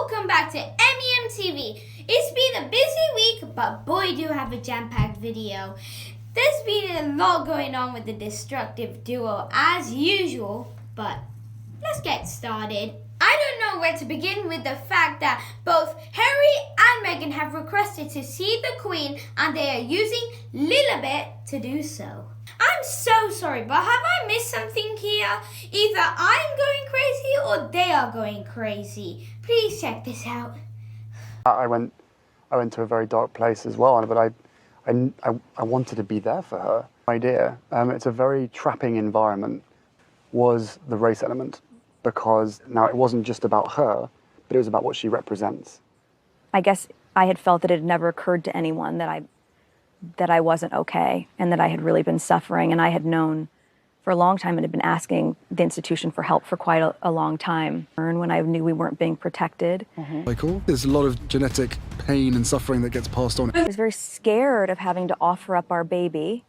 welcome back to MEM TV. It's been a busy week, but boy do I have a jam-packed video. There's been a lot going on with the destructive duo as usual, but let's get started. I don't know where to begin with the fact that both Harry and Meghan have requested to see the Queen and they are using Lilibet to do so. I'm so sorry, but have I missed something here? Either I'm going crazy or they are going crazy. Please check this out. I went to a very dark place as well, but I wanted to be there for her. Idea, it's a very trapping environment, was the race element, because now it wasn't just about her, but it was about what she represents. I guess I had felt that it had never occurred to anyone that I wasn't okay and that I had really been suffering, and I had known for a long time and had been asking the institution for help for quite a long time. When I knew we weren't being protected. Michael, there's a lot of genetic pain and suffering that gets passed on. I was very scared of having to offer up our baby,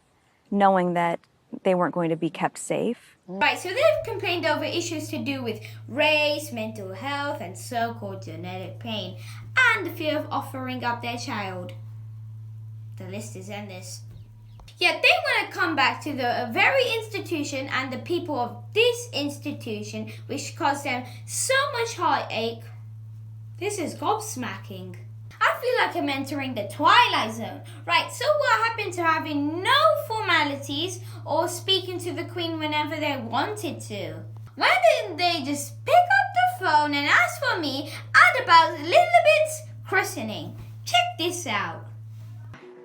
knowing that they weren't going to be kept safe. Right, so they've complained over issues to do with race, mental health, and so-called genetic pain, and the fear of offering up their child. The list is endless. Yet they want to come back to the very institution and the people of this institution which caused them so much heartache. This is gobsmacking. I feel like I'm entering the Twilight Zone. Right, so what happened to having no formalities or speaking to the Queen whenever they wanted to? Why didn't they just pick up the phone and ask for me and about Lilibet's christening? Check this out.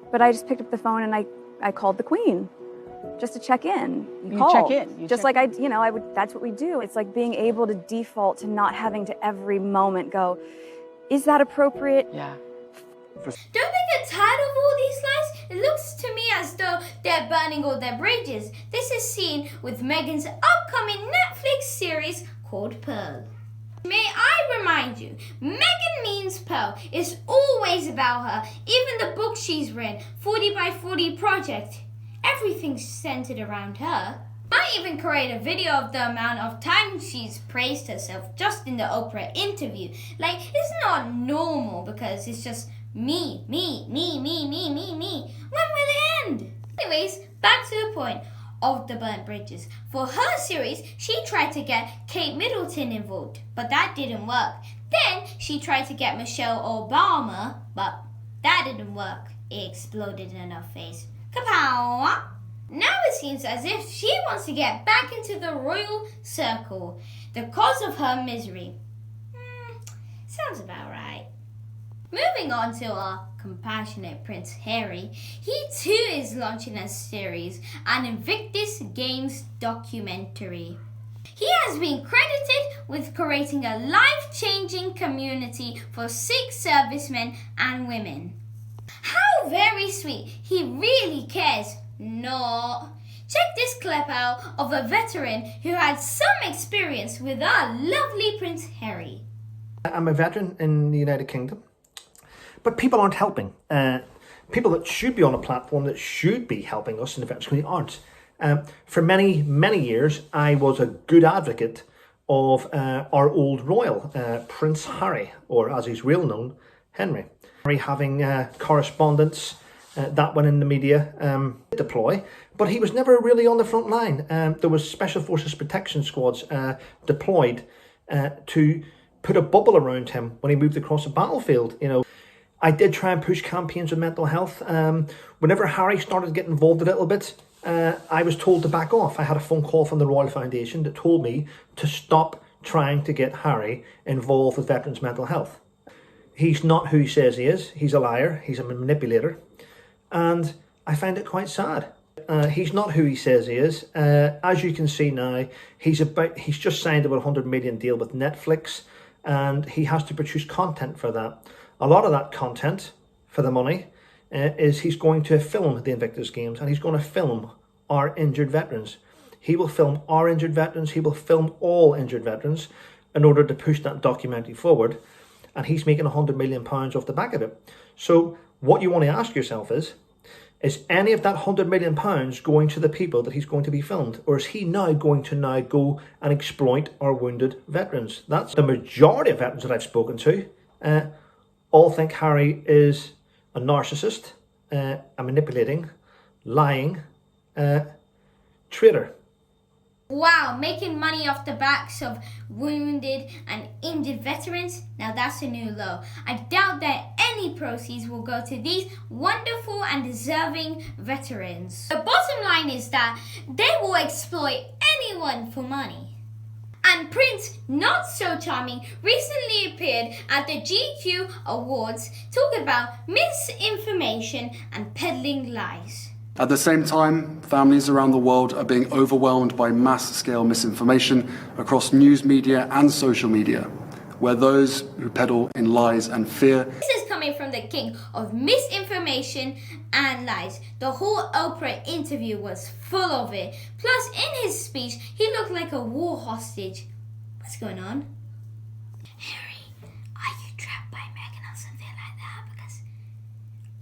But I just picked up the phone and I called the Queen just to check in. You check in. Just like I would. That's what we do. It's like being able to default to not having to every moment go, is that appropriate? Yeah. Don't they get tired of all these lies? It looks to me as though they're burning all their bridges. This is seen with Meghan's upcoming Netflix series called Pearl. May I remind you, Meghan means Pearl. It's always about her. Even the book she's written, 40 by 40 Project. Everything's centered around her. Might even create a video of the amount of time she's praised herself just in the Oprah interview. Like, it's not normal because it's just me. When will it end? Anyways, back to the point of the burnt bridges. For her series, she tried to get Kate Middleton involved, but that didn't work. Then she tried to get Michelle Obama, but that didn't work. It exploded in her face. Kapow! Now it seems as if she wants to get back into the royal circle, the cause of her misery. Sounds about right. Moving on to our compassionate Prince Harry, he too is launching a series, an Invictus Games documentary. He has been credited with creating a life-changing community for Sikh servicemen and women. How very sweet, he really cares. No. Check this clip out of a veteran who had some experience with our lovely Prince Harry. I'm a veteran in the United Kingdom, but people aren't helping. People that should be on a platform that should be helping us in the veterans community aren't. For many, many years, I was a good advocate of our old royal, Prince Harry, or as he's real known, Henry. Harry having correspondence that went in the media deploy, but he was never really on the front line. There was Special Forces Protection Squads deployed to put a bubble around him when he moved across the battlefield. I did try and push campaigns on mental health. Whenever Harry started to get involved a little bit, I was told to back off. I had a phone call from the Royal Foundation that told me to stop trying to get Harry involved with veterans' mental health. He's not who he says he is. He's a liar. He's a manipulator. And I find it quite sad. He's not who he says he is. As you can see now, he's just signed about a $100 million deal with Netflix, and he has to produce content for that. A lot of that content for the money is he's going to film the Invictus Games, and he's going to film our injured veterans. He will film our injured veterans. He will film all injured veterans in order to push that documentary forward. And he's making £100 million off the back of it. So what you want to ask yourself is any of that £100 million going to the people that he's going to be filmed? Or is he now going to go and exploit our wounded veterans? That's the majority of veterans that I've spoken to. all think Harry is a narcissist, a manipulating, lying traitor. Wow, making money off the backs of wounded and injured veterans? Now that's a new low. I doubt that any proceeds will go to these wonderful and deserving veterans. The bottom line is that they will exploit anyone for money. And Prince, not so charming, recently appeared at the GQ Awards talking about misinformation and peddling lies. At the same time, families around the world are being overwhelmed by mass-scale misinformation across news media and social media, where those who peddle in lies and fear. This is coming from the king of misinformation and lies. The whole Oprah interview was full of it. Plus, in his speech, he looked like a war hostage. What's going on? Harry, are you trapped by Meghan or something like that? Because,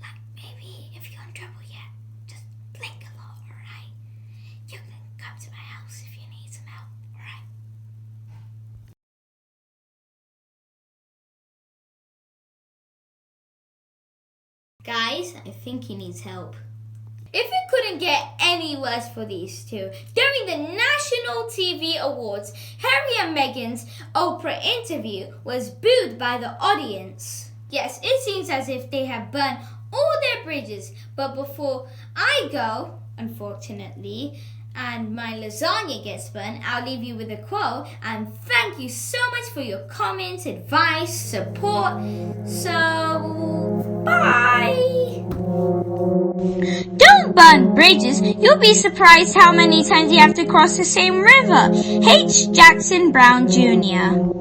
like, maybe if you're in trouble yet, just blink a lot, alright? You can come to my house if you need some help, alright? Guys, I think he needs help. If it couldn't get any worse for these two, during the National TV Awards, Harry and Meghan's Oprah interview was booed by the audience. Yes, it seems as if they have burned all their bridges, but before I go, unfortunately, and my lasagna gets burnt, I'll leave you with a quote, and thank you so much for your comments, advice, support. So, bye! Don't burn bridges. You'll be surprised how many times you have to cross the same river. H. Jackson Brown Jr.